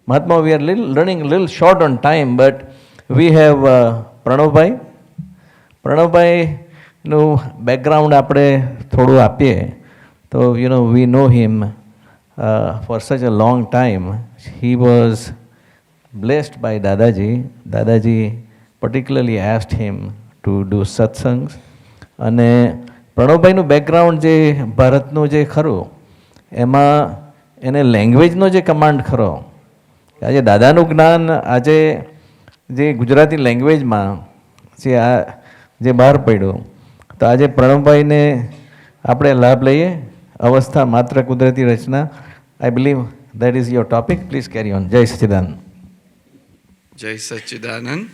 Mahatma, we are running a little short on time, but we have Pranavbhai. Pranavbhaiનું background આપણે થોડું આપીએ તો we know him for such a long time. He was blessed by Dadaji. Dadaji particularly asked him to do satsangs. અને પ્રણવભાઈનું background જે ભારતનું જે ખરું એમાં એને લેંગ્વેજનો જે કમાન્ડ ખરો, આજે દાદાનું જ્ઞાન આજે જે ગુજરાતી લેંગ્વેજમાં જે બહાર પડ્યું, તો આજે પ્રણવભાઈને આપણે લાભ લઈએ. અવસ્થા માત્ર કુદરતી રચના. I believe that is your topic. Please carry on. જય સચ્ચિદાનંદ. જય સચ્ચિદાનંદ.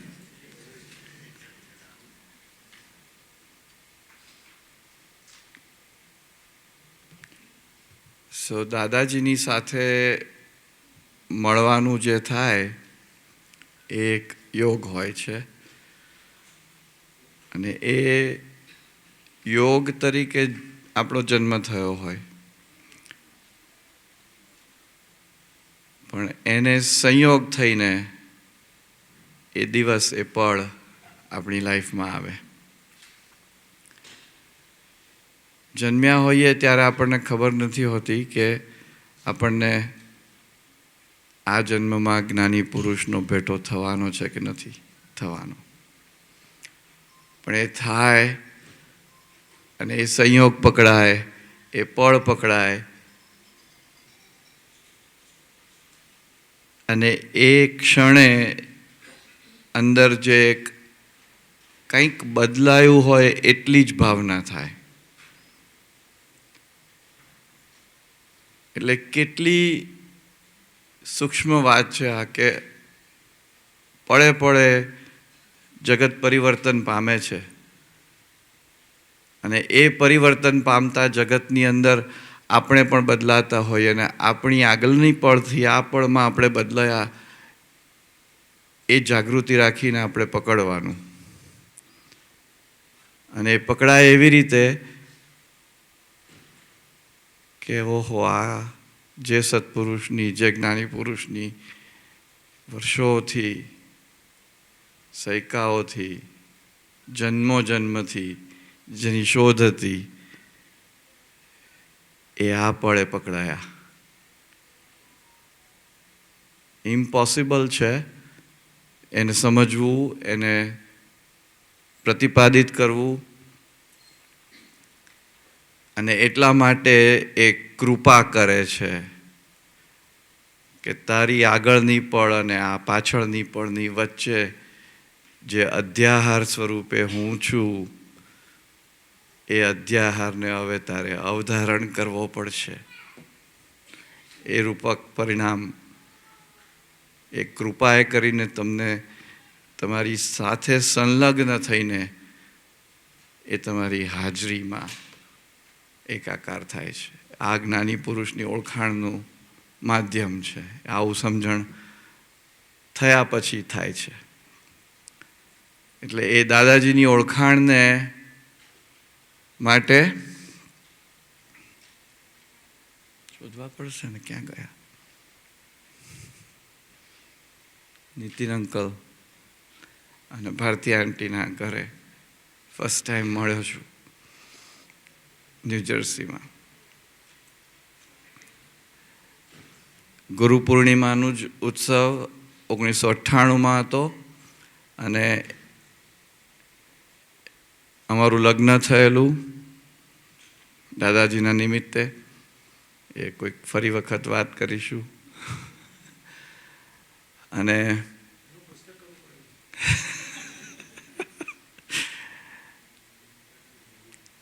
સો દાદાજીની સાથે મળવાનું જે થાય એ એક યોગ હોય છે, અને એ યોગ તરીકે આપણો જન્મ થયો હોય, પણ એને સંયોગ થઈને એ દિવસ એ પળ આપણી લાઈફમાં આવે. જન્મ્યા હોઈએ ત્યારે આપણને ખબર નથી હોતી કે આપણને આ જન્મમાં જ્ઞાની પુરુષનો ભેટો થવાનો છે કે નથી થવાનો, પણ એ થાય અને એ સંયોગ પકડાય, એ પળ પકડાય, અને એ ક્ષણે અંદર જે કંઈક બદલાયું હોય એટલી જ ભાવના થાય. એટલે કેટલી સૂક્ષ્મ વાત છે આ, કે પળે પળે જગત પરિવર્તન પામે છે, અને એ પરિવર્તન પામતા જગતની અંદર આપણે પણ બદલાતા હોઈએ, અને આપણી આગળની પળથી આ પળમાં આપણે બદલાયા એ જાગૃતિ રાખીને આપણે પકડવાનું. અને એ પકડાય એવી રીતે કે ઓહો, આ જે સત્પુરુષની, જે જ્ઞાની પુરુષની વર્ષોથી, સૈકાઓથી, જન્મોજન્મથી જેની શોધ હતી, એ આ પળે પકડાયા. ઇમ્પોસિબલ છે એને સમજવું, એને પ્રતિપાદિત કરવું, અને એટલા માટે એ કૃપા કરે છે કે તારી આગળની પળ અને આ પાછળની પળની વચ્ચે જે અધ્યાહાર સ્વરૂપે હું છું, એ અધ્યાહારને હવે તારે અવધારણ કરવો પડશે. એ રૂપક પરિણામ એ કૃપાએ કરીને તમને તમારી સાથે સંલગ્ન થઈને એ તમારી હાજરીમાં એકાકાર થાય છે. આ જ્ઞાની પુરુષની ઓળખાણનું માધ્યમ છે. આવું સમજણ થયા પછી થાય છે. એટલે એ દાદાજીની ઓળખાણને માટે શોધવા પડશે ને, ક્યાં ગયા નીતિન અંકલ અને ભારતી આંટીના ઘરે ફર્સ્ટ ટાઈમ મળ્યો છું ન્યૂજર્સીમાં. ગુરુપૂર્ણિમાનું જ ઉત્સવ 1998માં હતો, અને અમારું લગ્ન થયેલું દાદાજીના નિમિત્તે. એ કોઈક ફરી વખત વાત કરીશું. અને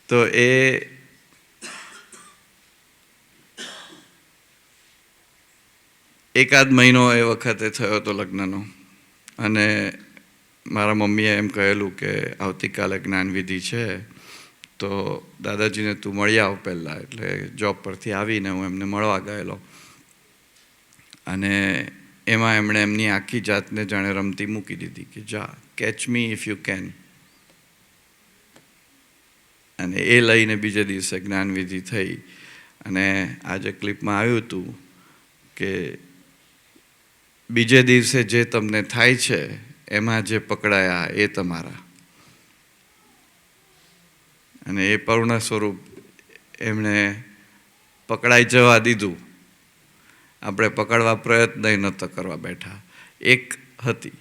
તો એ એકાદ મહિનો એ વખતે થયો હતો લગ્નનો, અને મારા મમ્મીએ એમ કહેલું કે આવતીકાલે જ્ઞાનવિધિ છે, તો દાદાજીને તું મળી આવ પહેલાં. એટલે જોબ પરથી આવીને હું એમને મળવા ગયેલો, અને એમાં એમણે એમની આખી જાતને જાણે રમતી મૂકી દીધી કે જા, catch me if you can. અને એ લઈને બીજે દિવસે જ્ઞાનવિધિ થઈ. અને આજે ક્લિપમાં આવ્યું હતું કે બીજે દિવસે જે તમને થાય છે એમાં જે પકડાયા એ તમારા. અને એ પૂર્ણ સ્વરૂપ એમણે પકડાઈ જવા દીધું. આપણે પકડવા પ્રયત્ન નહોતા કરવા બેઠા. એક હતી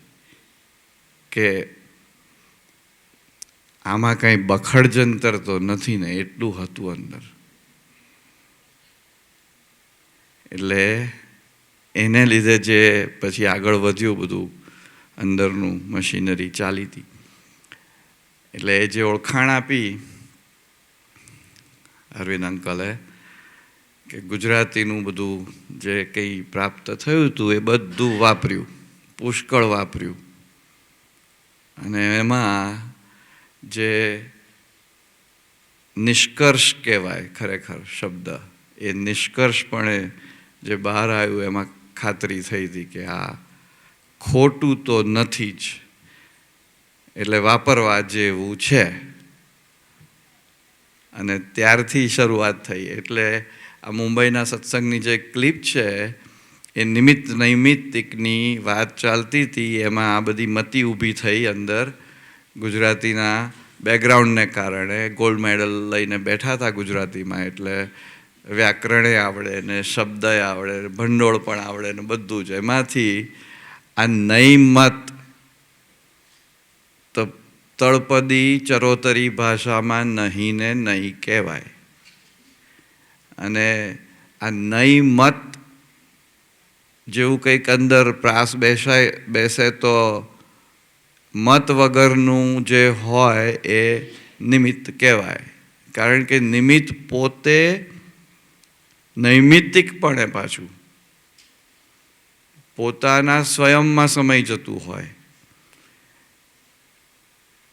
કે આમાં કંઈ બખડજંતર તો નથી ને, એટલું હતું અંદર. એટલે એને લીધે જે પછી આગળ વધ્યું બધું, અંદરનું મશીનરી ચાલી હતી. એટલે એ જે ઓળખાણ આપી અરવિંદ અંકલે કે ગુજરાતીનું બધું જે કંઈ પ્રાપ્ત થયું હતું એ બધું વાપર્યું, પુષ્કળ વાપર્યું. અને એમાં જે નિષ્કર્ષ કહેવાય ખરેખર શબ્દ, એ નિષ્કર્ષપણે જે બહાર આવ્યું એમાં ખાતરી થઈ હતી કે આ ખોટું તો નથી જ, એટલે વાપરવા જેવું છે. અને ત્યારથી શરૂઆત થઈ. એટલે આ મુંબઈના સત્સંગની જે ક્લિપ છે એ નિમિત્ત નૈમિત્તિકની વાત ચાલતી હતી. એમાં આ બધી મતિ ઊભી થઈ અંદર. ગુજરાતીના બેકગ્રાઉન્ડને કારણે ગોલ્ડ મેડલ લઈને બેઠા હતા ગુજરાતીમાં, એટલે વ્યાકરણે આવડે ને શબ્દય આવડે, ભંડોળ પણ આવડે ને બધું જ. એમાંથી આ નૈમત તળપદી ચરોતરી ભાષામાં નહીં ને નહીં કહેવાય. અને આ નૈમત જેવું કંઈક અંદર પ્રાસ બેસે તો મત વગરનું જે હોય એ નિમિત્ત કહેવાય. કારણ કે નિમિત્ત પોતે નૈમિત્તિકપણે પાછું પોતાના સ્વયંમાં સમય જતું હોય,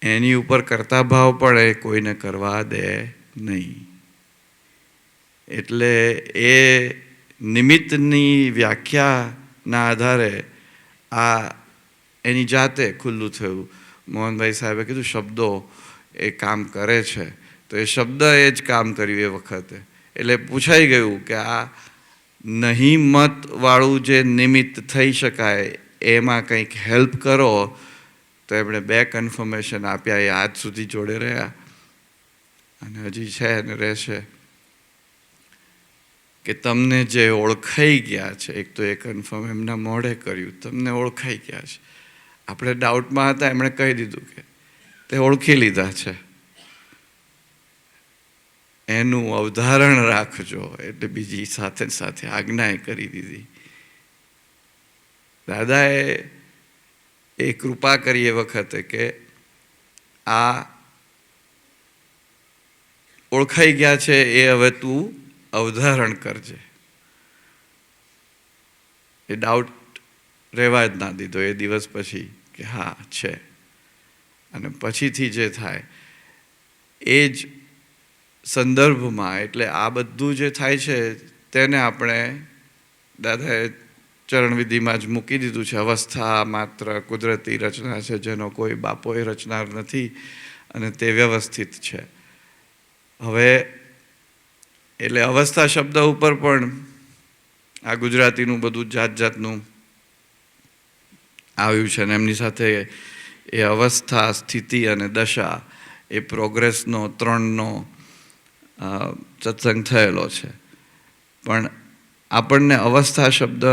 એની ઉપર કરતા ભાવ પણ એ કોઈને કરવા દે નહીં. એટલે એ નિમિત્તની વ્યાખ્યાના આધારે આ એની જાતે ખુલ્લું થયું. મોહનભાઈ સાહેબે કીધું શબ્દો એ કામ કરે છે, તો એ શબ્દ એ જ કામ કર્યું એ વખતે. એટલે પૂછાઈ ગયું કે આ નહીં મતવાળું જે નિમિત્ત થઈ શકાય એમાં કંઈક હેલ્પ કરો. તો એમણે 2 કન્ફર્મેશન આપ્યા. એ આજ સુધી જોડે રહ્યા અને હજી છે અને રહેશે. કે તમને જે ઓળખાઈ ગયા છે, એક તો એ કન્ફર્મ એમના મોઢે કર્યું, તમને ઓળખાઈ ગયા છે. આપણે ડાઉટમાં હતા, એમણે કહી દીધું કે તે ઓળખી લીધા છે, એનું અવધારણ રાખજો. એટલે બીજી સાથે સાથે આજ્ઞાએ કરી દીધી. દાદાએ એ કૃપા કરી એ વખતે કે આ ઓળખાઈ ગયા છે એ હવે તું અવધારણ કરજે. એ ડાઉટ રહેવા જ ના દીધો એ દિવસ પછી કે હા છે. અને પછીથી જે થાય એ જ સંદર્ભમાં, એટલે આ બધું જે થાય છે તેને આપણે દાદાએ ચરણવિધિમાં જ મૂકી દીધું છે. અવસ્થા માત્ર કુદરતી રચના છે જેનો કોઈ બાપોએ રચનાર નથી અને તે વ્યવસ્થિત છે. હવે એટલે અવસ્થા શબ્દ ઉપર પણ આ ગુજરાતીનું બધું જાત જાતનું આવ્યું છે. અને એમની સાથે એ અવસ્થા, સ્થિતિ અને દશા, એ પ્રોગ્રેસનો 3નો સત્સંગ થયેલો છે. પણ આપણને અવસ્થા શબ્દ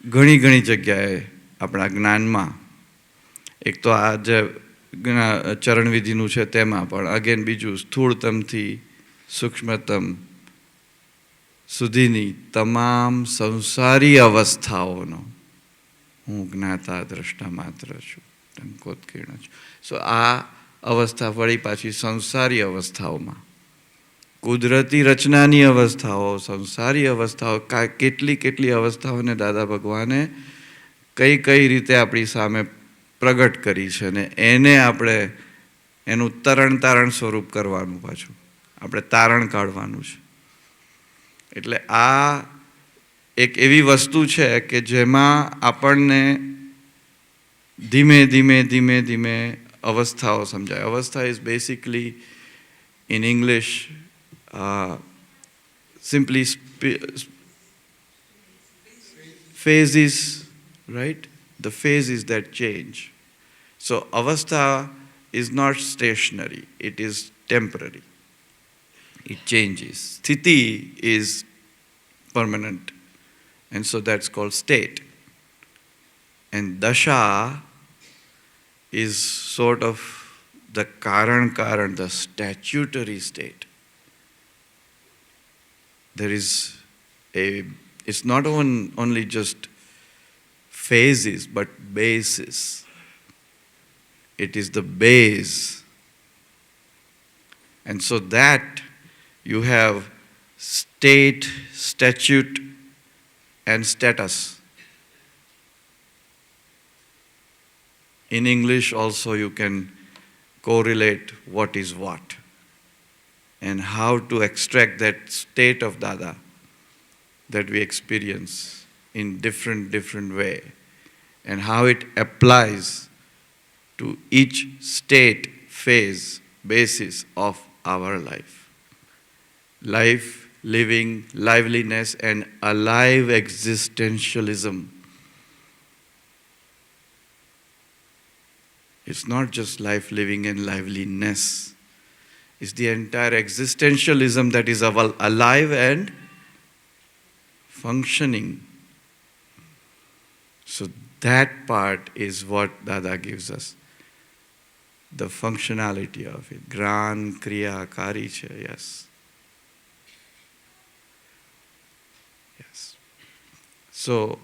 ઘણી ઘણી જગ્યાએ આપણા જ્ઞાનમાં, એક તો આ જે ચરણવિધિનું છે તેમાં પણ, અગેન બીજું સ્થૂળતમથી સૂક્ષ્મતમ સુધીની તમામ સંસારી અવસ્થાઓનો હું જ્ઞાતા દ્રષ્ટા માત્ર છું, ટંકોત્કીર્ણ છું. સો આ અવસ્થા વળી પાછી સંસારી અવસ્થાઓમાં, કુદરતી રચનાની અવસ્થાઓ, સંસારી અવસ્થાઓ, કેટલી કેટલી અવસ્થાઓને દાદા ભગવાને કઈ કઈ રીતે આપણી સામે પ્રગટ કરી છે. ને એને આપણે એનું તારણ સ્વરૂપ કરવાનું, પાછું આપણે તારણ કાઢવાનું છે. એટલે આ એક એવી વસ્તુ છે કે જેમાં આપણને ધીમે ધીમે ધીમે ધીમે અવસ્થાઓ સમજાય. અવસ્થા is basically in English simply phases right? The phase is that change. So avastha is not stationary, it is temporary. It changes. Sthiti is permanent, and so that's called state. And dasha is sort of the karan, the statutory state. There is it's not only just phases, but bases. It is the base. And so that you have state, statute, and status. In English also you can correlate what is what and how to extract that state of Dada that we experience in different way and how it applies to each state, phase, basis of our life. Life, living, liveliness, and alive existentialism. It's not just life, living, and liveliness. It's the entire existentialism that is alive and functioning. So that part is what Dada gives us. The functionality of it. Gran, Kriya, Kari che, yes. Yes. So,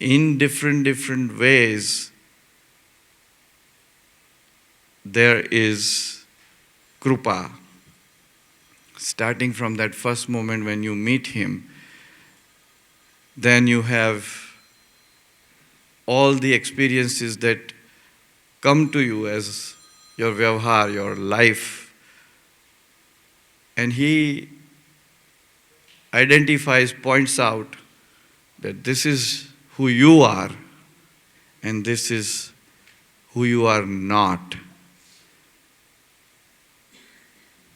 in different ways, there is Krupa. Starting from that first moment when you meet him, then you have all the experiences that come to you as your vyavhar, your life. And he identifies, points out that this is who you are and this is who you are not.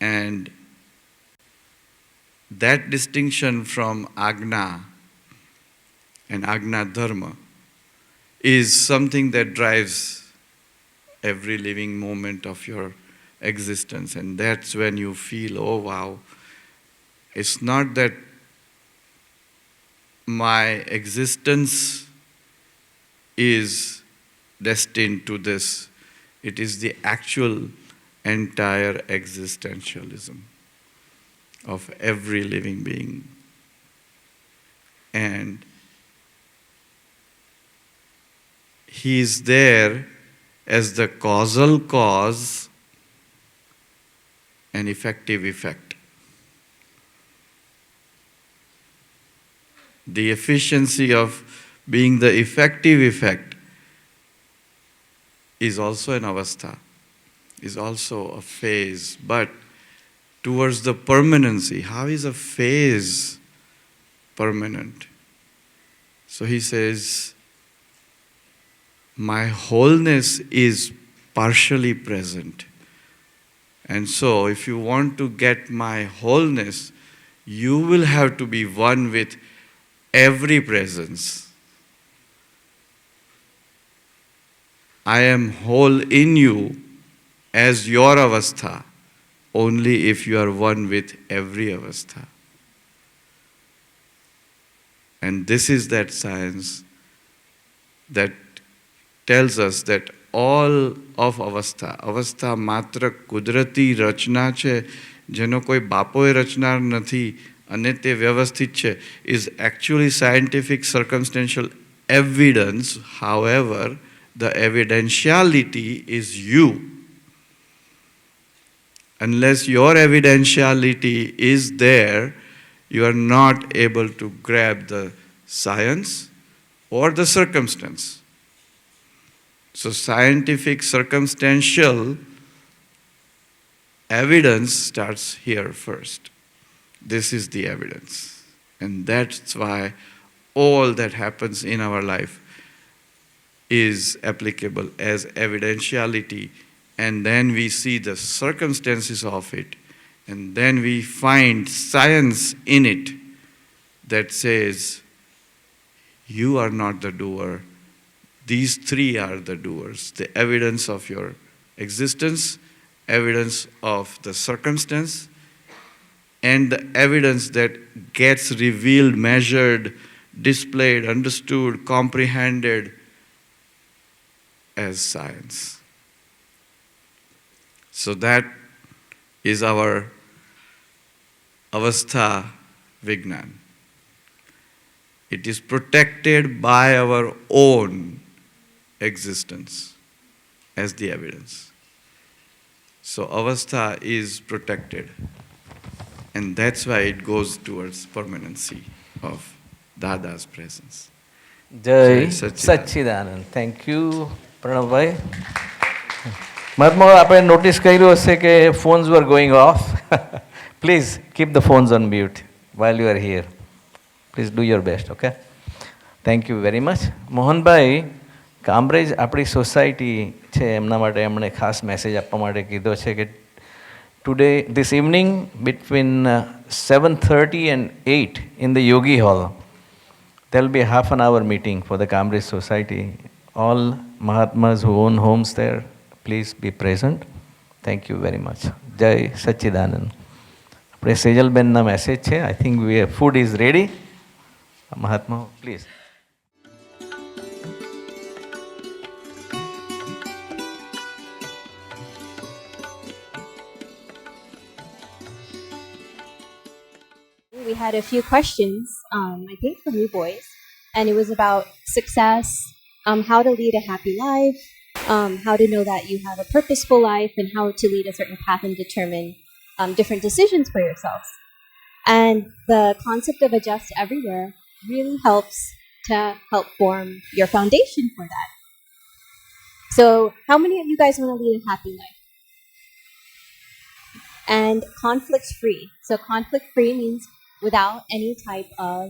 And that distinction from Agna and Agna Dharma is something that drives every living moment of your existence. And that's when you feel, oh wow, it's not that my existence is destined to this. It is the actual entire existentialism of every living being. And he is there as the causal cause and effective effect. The efficiency of being the effective effect is also an avastha, is also a phase, but towards the permanency. How is a phase permanent? So he says, my wholeness is partially present. And so if you want to get my wholeness, you will have to be one with every presence. I am whole in you as your avastha, only if you are one with every avastha. And this is that science that tells us that all of avastha માત્ર કુદરતી રચના છે, જેનો કોઈ બાપોએ રચના નથી અને તે વ્યવસ્થિત છે, is actually scientific circumstantial evidence. However, the evidentiality is you. Unless your evidentiality is there, you are not able to grab the science or the circumstance. So scientific circumstantial evidence starts here first. This is the evidence. And that's why all that happens in our life is applicable as evidentiality. And then we see the circumstances of it. And then we find science in it that says, You are not the doer. These three are the doers. The evidence of your existence, evidence of the circumstance, and the evidence that gets revealed, measured, displayed, understood, comprehended as science. So that is our avastha vignan. It is protected by our own existence as the evidence. So avastha is protected. And that's why it goes towards permanency of Dada's presence. જય જય સચ્ચિદાનંદ. Thank you Pranavbhai. મહાત્મા આપણે notice કર્યું હશે કે phones were going off. Please keep the phones on mute while you are here. Please do your best. Okay, thank you very much. Mohanbhai Kamrej આપણી society છે એમના માટે એમણે ખાસ મેસેજ આપવા માટે કીધો છે કે today, this evening, between 7:30 and 8 in the Yogi Hall, there will be a half an hour meeting for the Cambridge Society. All Mahatmas who own homes there, please be present. Thank you very much. Jai Sachidanand. આપણે સેજલ બેનના message છે. I think food is ready. Mahatma, please. We had a few questions, I think from you boys, and it was about success, how to lead a happy life, how to know that you have a purposeful life, and how to lead a certain path and determine different decisions for yourselves. And the concept of adjust everywhere really helps to help form your foundation for that. So how many of you guys want to lead a happy life? And conflict-free. So conflict-free means without any type of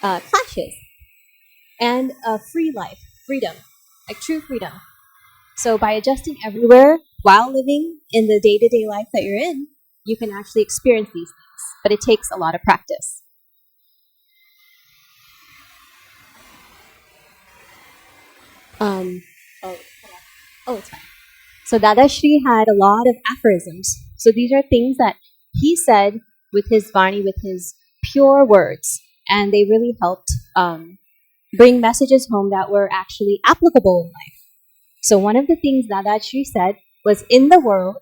clashes. And a free life, freedom, like true freedom. So by adjusting everywhere while living in the day-to-day life that you're in, you can actually experience these things. But it takes a lot of practice. It's fine. So Dada Shri had a lot of aphorisms. So these are things that he said with his Vani, with his pure words. And they really helped bring messages home that were actually applicable in life. So one of the things Dada Shri said was, in the world,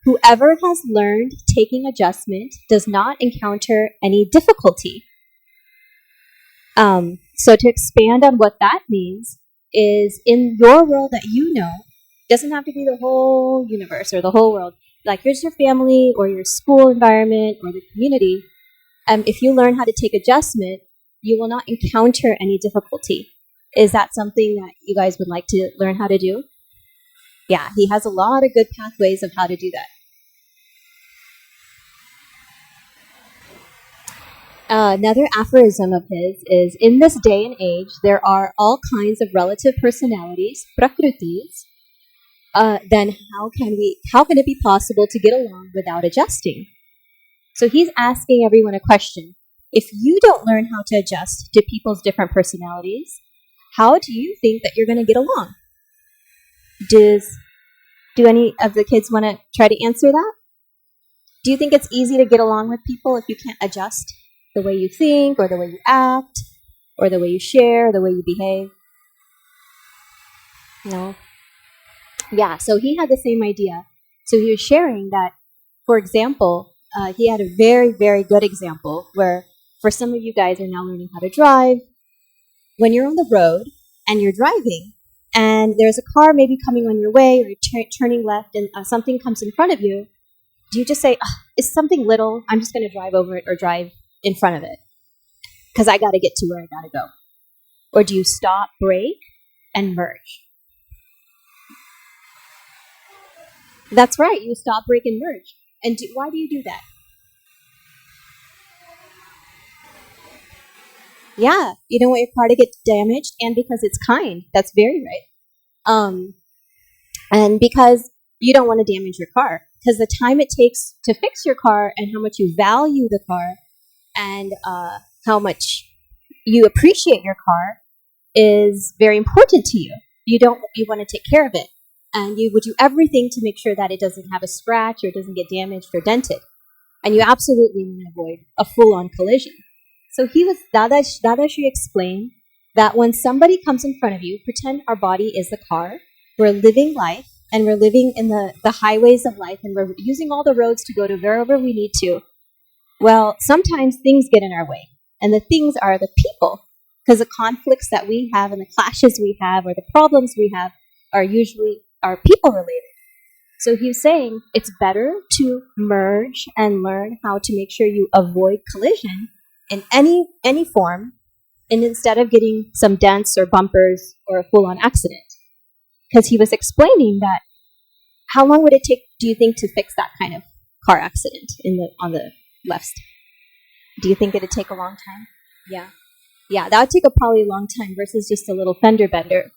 whoever has learned taking adjustment does not encounter any difficulty. So to expand on what that means is, in your world that you know, doesn't have to be the whole universe or the whole world. Like, here's your family or your school environment or the community. If you learn how to take adjustment, you will not encounter any difficulty. Is that something that you guys would like to learn how to do? Yeah, he has a lot of good pathways of how to do that. Another aphorism of his is, in this day and age, there are all kinds of relative personalities, prakritis. Then how can it be possible to get along without adjusting? So he's asking everyone a question. If you don't learn how to adjust to people's different personalities, how do you think that you're going to get along? Do any of the kids want to try to answer that? Do you think it's easy to get along with people if you can't adjust the way you think, or the way you act, or the way you share, or the way you behave? No? Yeah, so he had the same idea. So he was sharing that, for example, he had a very, very good example where, for some of you guys are now learning how to drive. When you're on the road and you're driving, and there's a car maybe coming on your way, or you're turning left and something comes in front of you, do you just say, it's something little, I'm just going to drive over it or drive in front of it because I got to get to where I got to go? Or do you stop, brake, and merge? That's right, you stop, brake, and merge. And why do you do that? Yeah, you don't want your car to get damaged, and because it's kind. That's very right. And because you don't want to damage your car, because the time it takes to fix your car and how much you value the car and how much you appreciate your car is very important to you. You want to take care of it, and you would do everything to make sure that it doesn't have a scratch or it doesn't get damaged or dented. And you absolutely want to avoid a full-on collision. So Dadashi explained that when somebody comes in front of you, pretend our body is the car. We're living life, and we're living in the highways of life, and we're using all the roads to go to wherever we need to. Well, sometimes things get in our way, and the things are the people, because the conflicts that we have and the clashes we have or the problems we have are people related. So he's saying it's better to merge and learn how to make sure you avoid collision in any form, and instead of getting some dents or bumpers or a full-on accident. Because he was explaining that how long would it take, do you think, to fix that kind of car accident on the left? Do you think it'd take a long time? Yeah, that would take probably a long time versus just a little fender bender.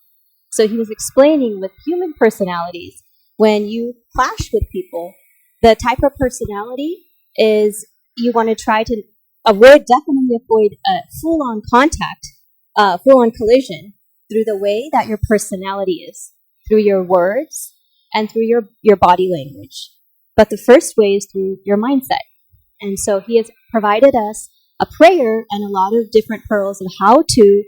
So he was explaining with human personalities, when you clash with people, the type of personality is you want to try to definitely avoid a full-on contact, full-on collision through the way that your personality is, through your words and through your body language. But the first way is through your mindset. And so he has provided us a prayer and a lot of different pearls of how to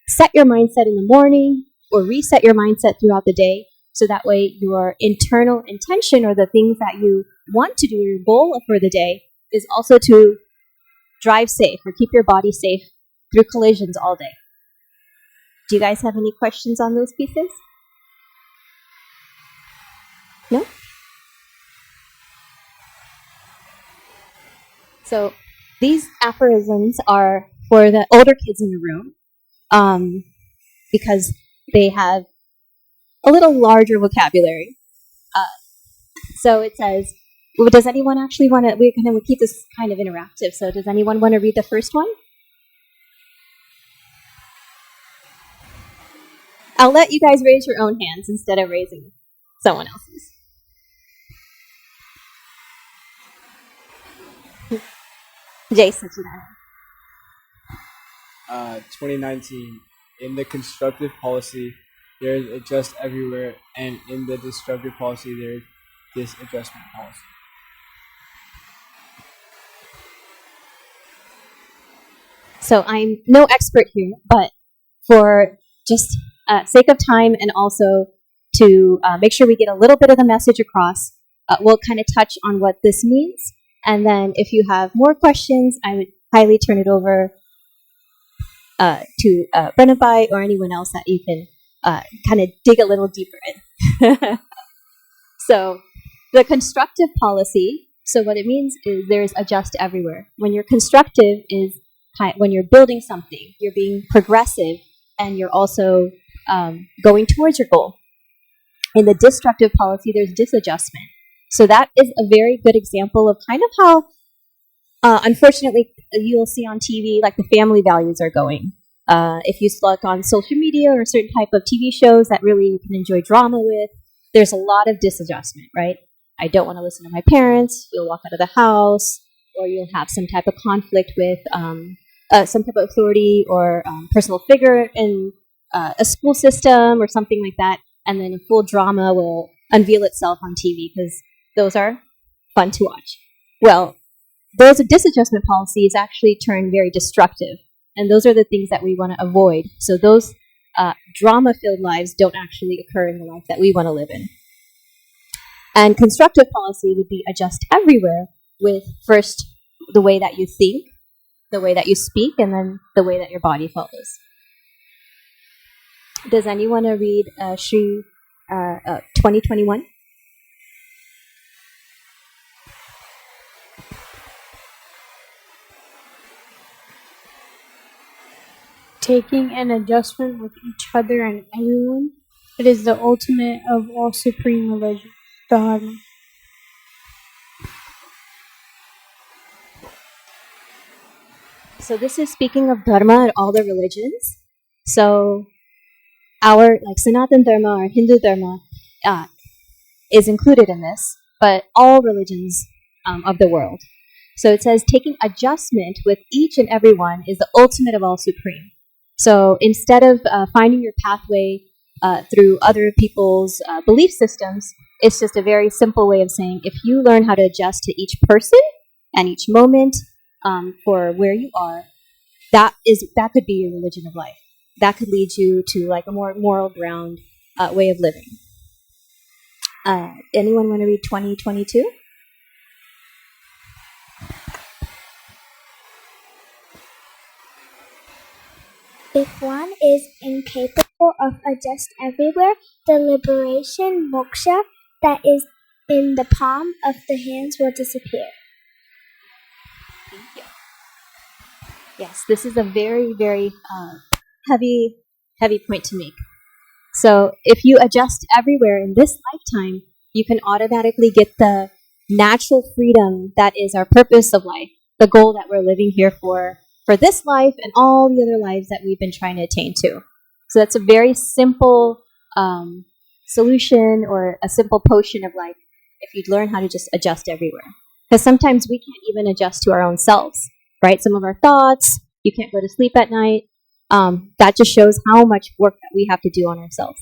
set your mindset in the morning or reset your mindset throughout the day, so that way your internal intention or the things that you want to do, your goal for the day, is also to drive safe or keep your body safe through collisions all day. Do you guys have any questions on those pieces? No? So these aphorisms are for the older kids in the room, because they have a little larger vocabulary. So it says, does anyone actually want to, we're going to keep this kind of interactive, so does anyone want to read the first one? I'll let you guys raise your own hands instead of raising someone else's. Jason. 2019. In the constructive policy, there is adjust everywhere, and in the destructive policy, there is disadjustment policy. So I'm no expert here, but for just sake of time and also to make sure we get a little bit of the message across, we'll kind of touch on what this means. And then if you have more questions, I would highly turn it over to Pranabai or anyone else that you can kind of dig a little deeper in. So the constructive policy, so what it means is there's adjust everywhere. When you're constructive is when you're building something, you're being progressive, and you're also going towards your goal. In the destructive policy, there's disadjustment. So that is a very good example of kind of how, unfortunately, you'll see on TV, like the family values are going. If you look on social media or certain type of TV shows that really you can enjoy drama with, there's a lot of disadjustment, right? I don't want to listen to my parents, you'll walk out of the house, or you'll have some type of conflict with some type of authority or personal figure in a school system or something like that, and then a full drama will unveil itself on TV because those are fun to watch. Well, those disadjustment policies actually turn very destructive, and those are the things that we want to avoid. So those drama-filled lives don't actually occur in the life that we want to live in. And constructive policy would be adjust everywhere with first the way that you think, the way that you speak, and then the way that your body follows. Does anyone want to read Shri 2021? Taking an adjustment with each other and everyone, it is the ultimate of all supreme religion, Dharma. So this is speaking of Dharma and all the religions. So our, like Sanatan Dharma or Hindu Dharma is included in this, but all religions of the world. So it says taking adjustment with each and every one is the ultimate of all supreme. So instead of finding your pathway through other people's belief systems, it's just a very simple way of saying if you learn how to adjust to each person and each moment for where you are, that could be your religion of life. That could lead you to like a more moral ground way of living. Anyone want to read 2022? If one is incapable of adjust everywhere, the liberation moksha that is in the palm of the hands will disappear. Thank you. Yes, this is a very, very heavy point to make. So if you adjust everywhere in this lifetime, you can automatically get the natural freedom that is our purpose of life, the goal that we're living here for this life and all the other lives that we've been trying to attain to. So that's a very simple solution or a simple potion of life if you'd learn how to just adjust everywhere. Because sometimes we can't even adjust to our own selves, right? Some of our thoughts, you can't go to sleep at night. That just shows how much work that we have to do on ourselves.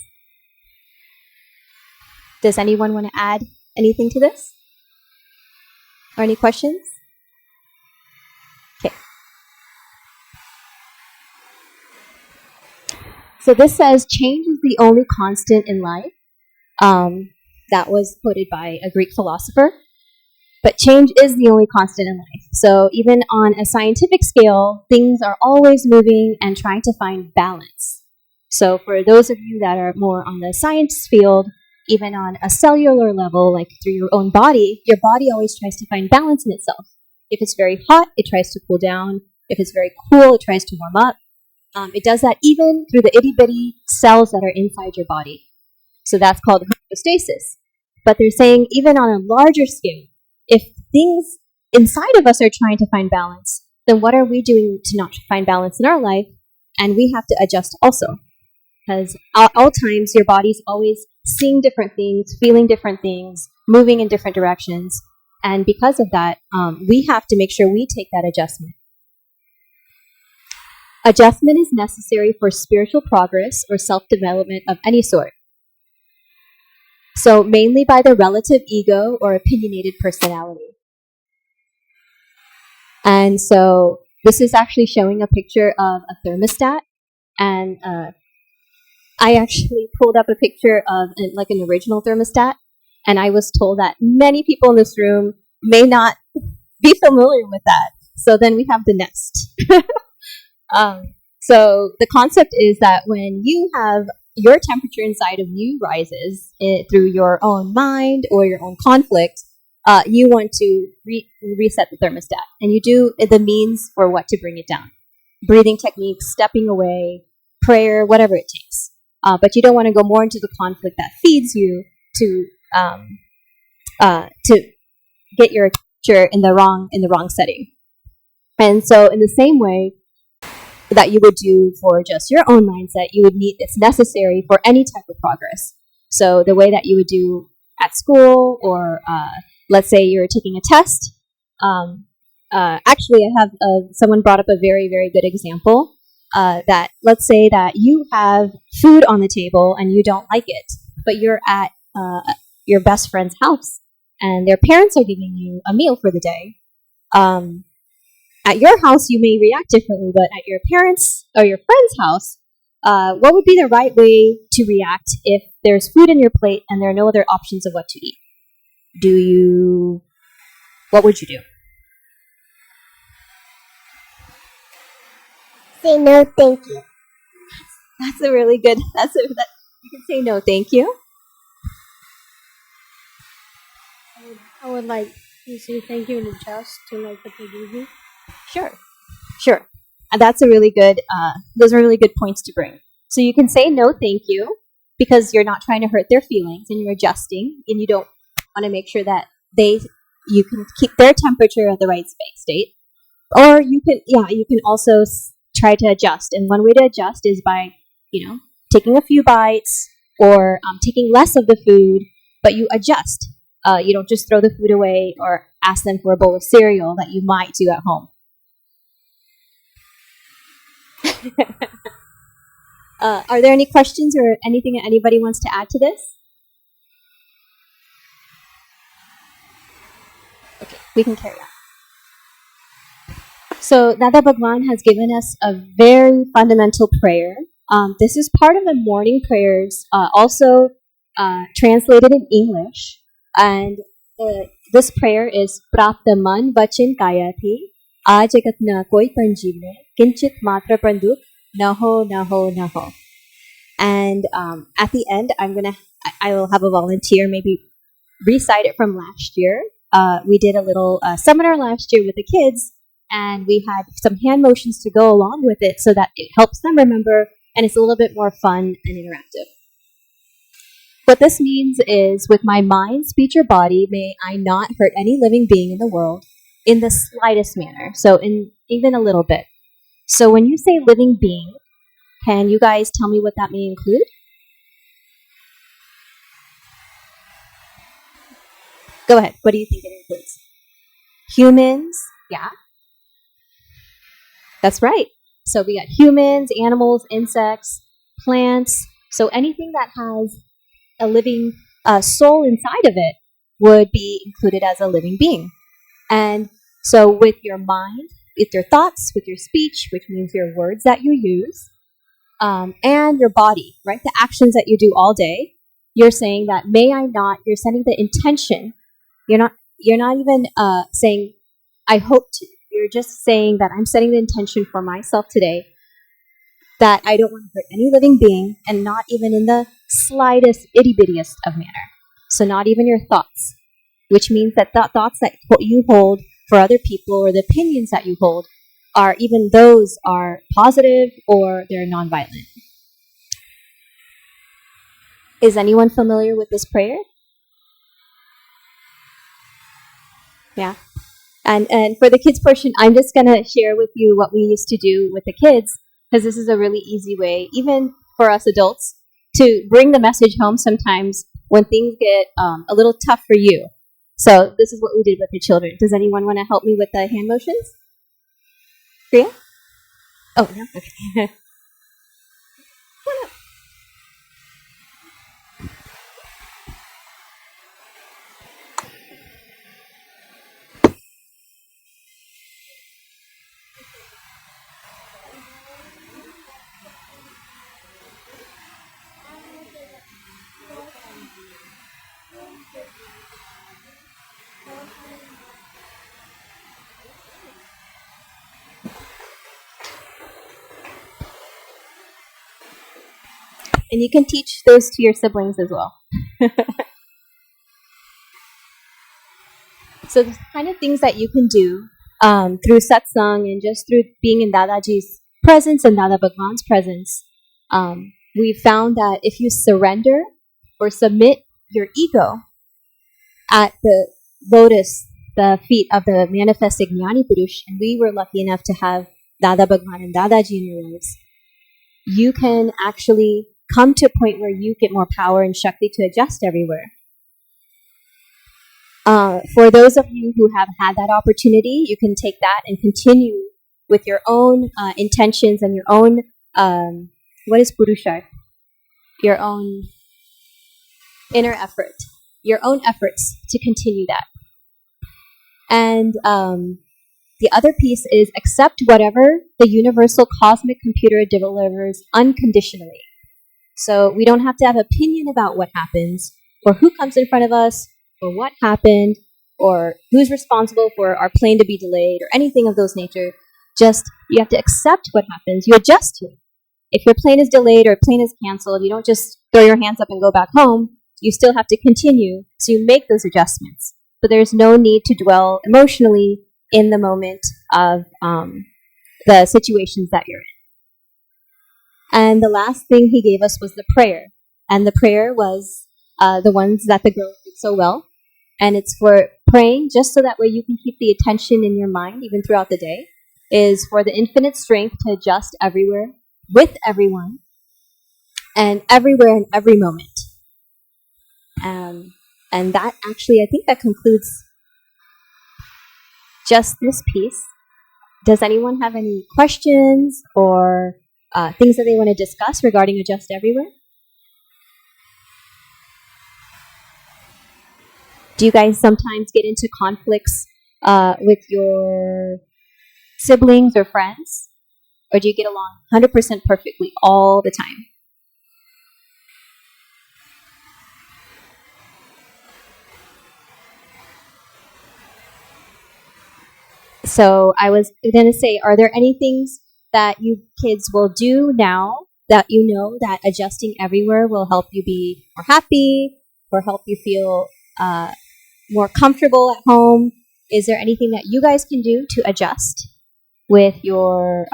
Does anyone want to add anything to this? Or any questions? Okay. So this says change is the only constant in life. That was quoted by a Greek philosopher. But change is the only constant in life. So even on a scientific scale, things are always moving and trying to find balance. So for those of you that are more on the science field, even on a cellular level, like through your own body, your body always tries to find balance in itself. If it's very hot, it tries to cool down. If it's very cool, it tries to warm up. It does that even through the itty-bitty cells that are inside your body. So that's called homeostasis. But they're saying even on a larger scale, if things inside of us are trying to find balance, then what are we doing to not find balance in our life? And we have to adjust also. Because at all times, your body's always seeing different things, feeling different things, moving in different directions. And because of that, we have to make sure we take that adjustment. Adjustment is necessary for spiritual progress or self-development of any sort. So mainly by the relative ego or opinionated personality. And so this is actually showing a picture of a thermostat. And I actually pulled up a picture of like an original thermostat. And I was told that many people in this room may not be familiar with that. So then we have the next. So the concept is that when you have your temperature inside of you rises through your own mind or your own conflict, you want to reset the thermostat. And you do the means for what to bring it down. Breathing techniques, stepping away, prayer, whatever it takes. But you don't want to go more into the conflict that feeds you to get your temperature in the wrong setting. And so in the same way that you would do for just your own mindset, you would need it's necessary for any type of progress. So the way that you would do at school, or let's say you're taking a test. Actually, I have someone brought up a very, very good example. That let's say that you have food on the table and you don't like it, but you're at your best friend's house and their parents are giving you a meal for the day. At your house, you may react differently, but at your parents' or your friend's house, what would be the right way to react if there's food in your plate and there are no other options of what to eat? What would you do? Say no, thank you. That's a really good, you can say no, thank you. I would like to say thank you and adjust to like what they give me. Sure. And that's a really good, those are really good points to bring. So you can say no, thank you, because you're not trying to hurt their feelings and you're adjusting and you don't want to make sure that you can keep their temperature at the right state. Or you can also try to adjust. And one way to adjust is by, taking a few bites or taking less of the food, but you adjust. You don't just throw the food away or ask them for a bowl of cereal that you might do at home. Are there any questions or anything that anybody wants to add to this? Okay, we can carry on. So Dada Bhagwan has given us a very fundamental prayer. This is part of the morning prayers, also translated in English. And this prayer is Prapta Man Vachin Kaya Thi Ajagat Na Koi Panjivne Kinchit Matra Panduk Naho Naho Naho. And at the end, I will have a volunteer maybe recite it from last year. We did a little seminar last year with the kids, and we had some hand motions to go along with it so that it helps them remember, and it's a little bit more fun and interactive. What this means is, with my mind, speech, or body, may I not hurt any living being in the world in the slightest manner. So in even a little bit. So when you say living being, can you guys tell me what that may include? Go ahead. What do you think it includes? Humans. Yeah. That's right. So we got humans, animals, insects, plants. So anything that has a living soul inside of it would be included as a living being. And so with your mind, with your thoughts, with your speech, which means your words that you use, and your body, right? The actions that you do all day, you're saying that may I not, you're setting the intention. You're not even saying, I hope to. You're just saying that I'm setting the intention for myself today that I don't want to hurt any living being, and not even in the slightest, itty-bittiest of manner. So not even your thoughts, which means that the thoughts that you hold for other people, or the opinions that you hold, are even those are positive or they're nonviolent. Is anyone familiar with this prayer? Yeah. And for the kids portion, I'm just going to share with you what we used to do with the kids, because this is a really easy way, even for us adults, to bring the message home sometimes when things get a little tough for you. So this is what we did with the children. Does anyone want to help me with the hand motions? Priya? Oh, no? Okay. And you can teach those to your siblings as well. So the kind of things that you can do through satsang and just through being in Dadaji's presence and Dada Bhagwan's presence, we found that if you surrender or submit your ego at the lotus, the feet of the manifested Gnani Purush, and we were lucky enough to have Dada Bhagwan and Dadaji in your lives, you can actually come to a point where you get more power and Shakti to adjust everywhere. For those of you who have had that opportunity, you can take that and continue with your own intentions and your own, what is Purusharth? Your own inner effort, your own efforts to continue that. And the other piece is accept whatever the universal cosmic computer delivers unconditionally. So we don't have to have opinion about what happens, or who comes in front of us, or what happened, or who's responsible for our plane to be delayed, or anything of those nature. Just, you have to accept what happens. You adjust to it. If your plane is delayed or plane is canceled, you don't just throw your hands up and go back home. You still have to continue, so you make those adjustments. But there's no need to dwell emotionally in the moment of the situations that you're in. And the last thing he gave us was the prayer. And the prayer was the ones that the girls did so well. And it's for praying just so that way you can keep the attention in your mind even throughout the day, is for the infinite strength to adjust everywhere, with everyone, and everywhere in every moment. And that actually, I think that concludes just this piece. Does anyone have any questions or things that they want to discuss regarding a just everywhere? Do you guys sometimes get into conflicts with your siblings or friends? Or do you get along 100% perfectly all the time? So I was going to say, are there any things that you kids will do now that you know that adjusting everywhere will help you be more happy or help you feel more comfortable at home? Is there anything that you guys can do to adjust with your,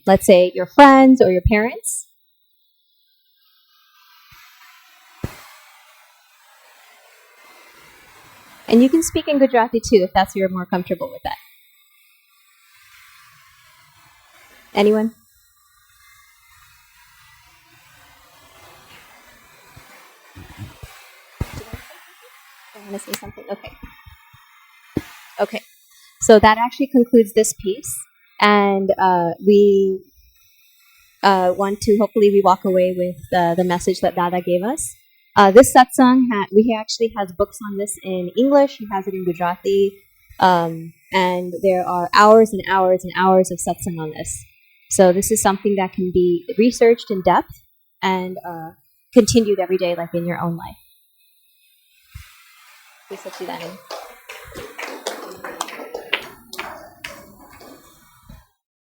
let's say, your friends or your parents? And you can speak in Gujarati too if you're more comfortable with that. Anyone? I want to say something. Okay. Okay. So that actually concludes this piece, and we want to hopefully we walk away with the message that Dada gave us. This satsang, he actually has books on this in English. He has it in Gujarati, and there are hours and hours and hours of satsang on this. So this is something that can be researched in depth and continued every day, like in your own life. Please let's do that in.